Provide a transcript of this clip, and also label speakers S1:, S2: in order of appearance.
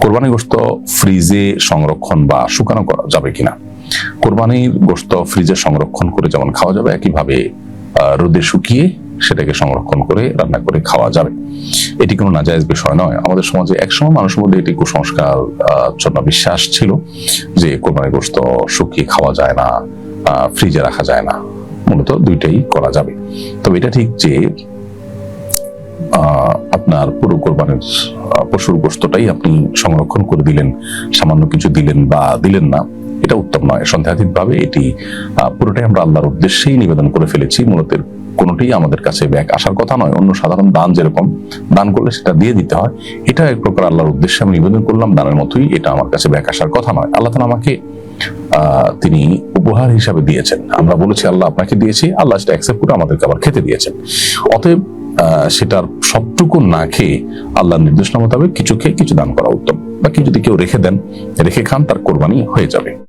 S1: কোরবানি গোশত ফ্রিজে সংরক্ষণ বা শুকানো করা যাবে কিনা? কোরবানির গোশত ফ্রিজে সংরক্ষণ করে যেমন খাওয়া যাবে, একইভাবে রোদে শুকিয়ে সেটাকে সংরক্ষণ করে রান্না করে খাওয়া যাবে। এটি কোনো নাজায়েজ বিষয় নয়। আমাদের সমাজে একসময় মানুষের মধ্যে এটি কুসংস্কার জন্য বিশ্বাস ছিল যে কোরবানির গোশত শুকিয়ে খাওয়া যায় না, ফ্রিজে রাখা যায় না। মূলত দুইটাই করা যাবে। তবে এটা ঠিক যে আপনার পুরো কোরবানির পশুর গোশতটাই আপনি সংরক্ষণ করে দিলেন, সামান্য কিছু দিলেন বা দিলেন না, এটা উত্তম নয়। সন্দেহাতীতভাবে এটি পুরোটাই আমরা আল্লাহর উদ্দেশ্যেই নিবেদন করে ফেলেছি। মূলত কোনোটাই আমাদের কাছে ব্যাক আসার কথা নয়। অন্য সাধারণ দান যেরকম দান করলে সেটা দিয়ে দিতে হয়, এটা এক প্রকার আল্লাহর উদ্দেশ্যে আমি নিবেদন করলাম দানের মতোই। এটা আমার কাছে ব্যাক আসার কথা নয়। আল্লাহ তাআলা আমাকে তিনি উপহার হিসাবে দিয়েছেন। আমরা বলেছি আল্লাহ আপনাকে দিয়েছি, আল্লাহ সেটা অ্যাকসেপ্ট করে আমাদেরকে আবার খেতে দিয়েছেন। অতএব সেটার সবটুকু না খেয়ে আল্লাহর নির্দেশনা মোতাবেক কিছু খেয়ে কিছু দান করা উত্তম। বাকি যদি কেউ রেখে দেন, রেখে খান, তার কোরবানি হয়ে যাবে।